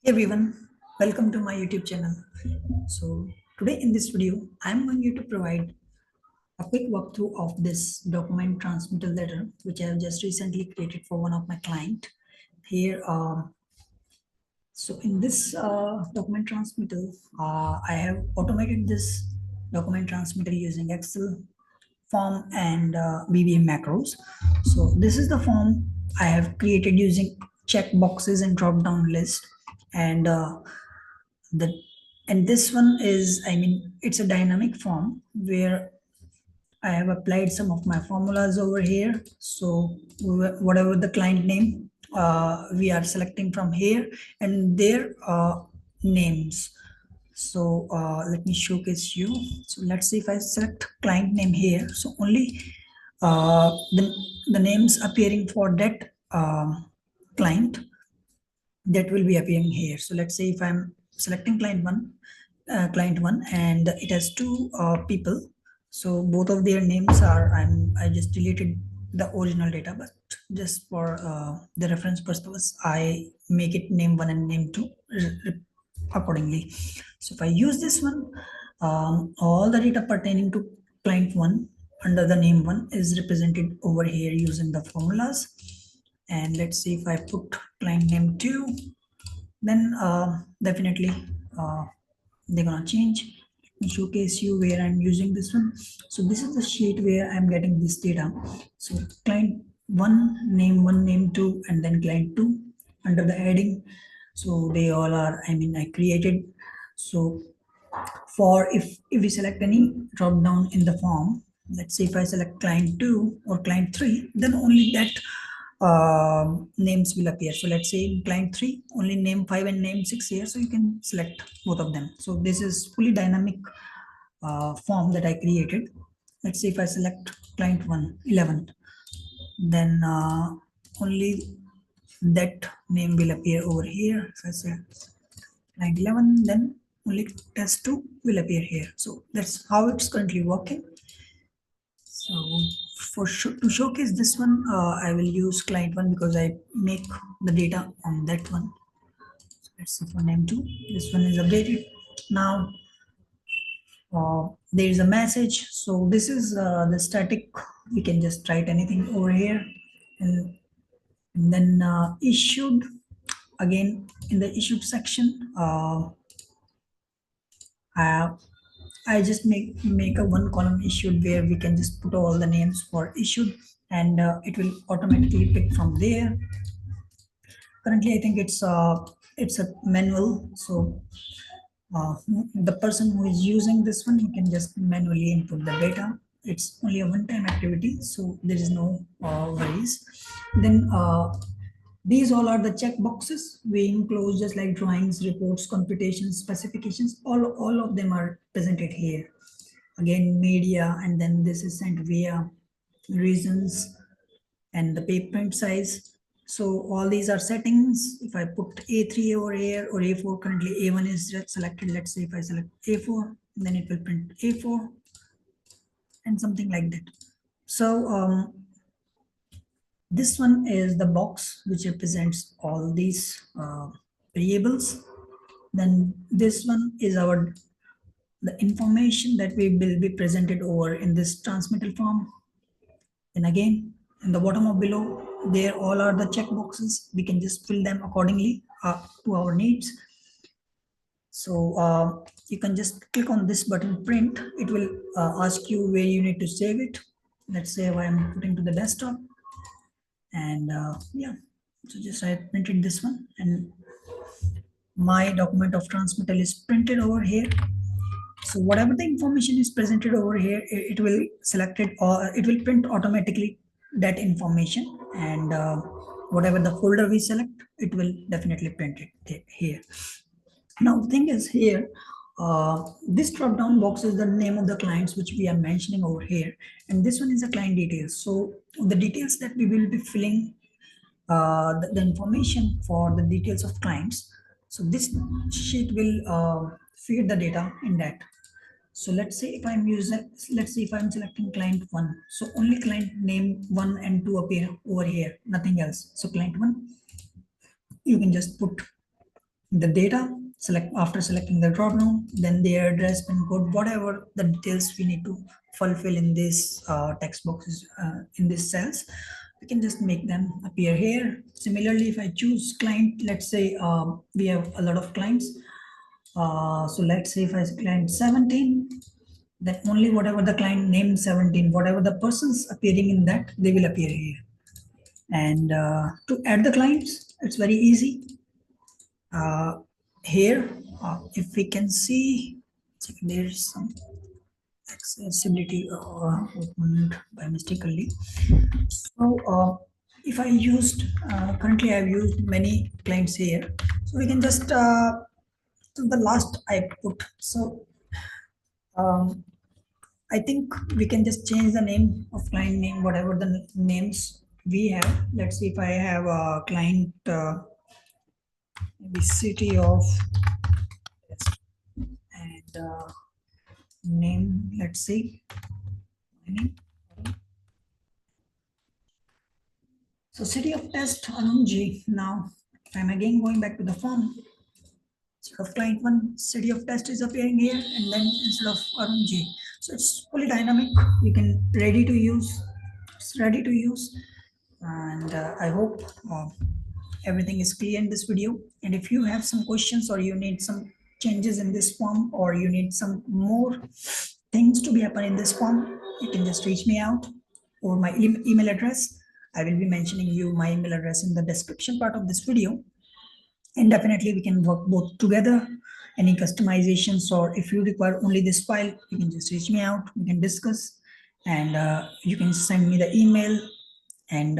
Hey everyone, welcome to my YouTube channel. So today in this video, I'm going to provide a quick walkthrough of this document transmittal letter, which I have just recently created for one of my client. Here, so in this document transmittal, I have automated this document transmittal using Excel form and VBA macros. So this is the form I have created using check boxes and drop down list and the and this one is, it's a dynamic form where I have applied some of my formulas over here. So whatever the client name, we are selecting from here and their names. So let me showcase you. So let's see if I select client name here. So only the names appearing for that client that will be appearing here. So let's say if I'm selecting client one, and it has two people. So both of their names are, I just deleted the original data, but just for the reference purpose, I make it name one and name two accordingly. So if I use this one, all the data pertaining to client one under the name one is represented over here using the formulas. And let's see if I put client name 2, then definitely uh, they're gonna change. Let me showcase you where I'm using this one. So this is the sheet where I'm getting this data. So client 1, name 1, name 2, and then client 2 under the heading. So they all are, I created. So for if we select any drop down in the form, let's say if I select client 2 or client 3, then only that names will appear. So let's say in client 3 only name 5 and name 6 here, so you can select both of them. So this is fully dynamic form that I created. Let's say if I select client 1 11, then only that name will appear over here. So I say client 11, then only test 2 will appear here. So that's how it's currently working. So to showcase this one, I will use client 1 because I make the data on that one. So let's see for name 2. This one is updated. Now there is a message. So this is the static. We can just write anything over here. And then issued, again in the issued section, I just make a one column issued where we can just put all the names for issued, and it will automatically pick from there. Currently, I think it's a manual, so the person who is using this one, he can just manually input the data. It's only a one-time activity, so there is no worries. Then these all are the check boxes we enclose, just like drawings, reports, computations, specifications. All of them are presented here. Again, media, and then this is sent via reasons and the page print size. So all these are settings. If I put A3 over here or A4, currently A1 is selected. Let's say if I select A4, then it will print A4 and something like that. So this one is the box which represents all these variables. Then this one is the information that we will be presented over in this transmittal form. And again, in the bottom of below, there all are the check boxes. We can just fill them accordingly to our needs. So you can just click on this button, print. It will ask you where you need to save it. Let's say I'm putting to the desktop, and yeah, so just I printed this one, and my document of transmittal is printed over here. So whatever the information is presented over here, it will select it, or it will print automatically that information, and whatever the folder we select, it will definitely print it here. Now the thing is here, this drop down box is the name of the clients which we are mentioning over here, and this one is the client details. So the details that we will be filling, the information for the details of clients. So this sheet will feed the data in that. So let's say if I'm using, let's say if I'm selecting client 1, so only client name 1 and 2 appear over here, nothing else. So client 1, you can just put the data, select after selecting the drop down, then their address, pin code, whatever the details we need to fulfill in this text boxes, in these cells, we can just make them appear here. Similarly, if I choose client, let's say we have a lot of clients, so let's say if I client 17, then only whatever the client name 17, whatever the persons appearing in that, they will appear here. And to add the clients, it's very easy. uh, Here, if we can see, there's some accessibility opened by mistakenly. So if I used, currently I've used many clients here, so we can just to the last I put. So um, I think we can just change the name of client name, whatever the names we have. Let's see if I have a client, maybe city of, and name, let's see. So city of test Anunji. Now I'm again going back to the form. Instead of client one, city of test is appearing here, and then instead of Arunji. So it's fully dynamic. You can ready to use. It's ready to use, and I hope everything is clear in this video. And if you have some questions, or you need some changes in this form, or you need some more things to be happen in this form, you can just reach me out, or my email address. I will be mentioning you my email address in the description part of this video, and definitely we can work both together. Any customizations, or if you require only this file, you can just reach me out, we can discuss. And you can send me the email, and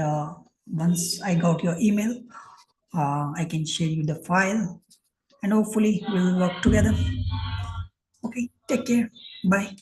once I got your email, I can share you the file, and hopefully we will work together. Okay, take care, bye.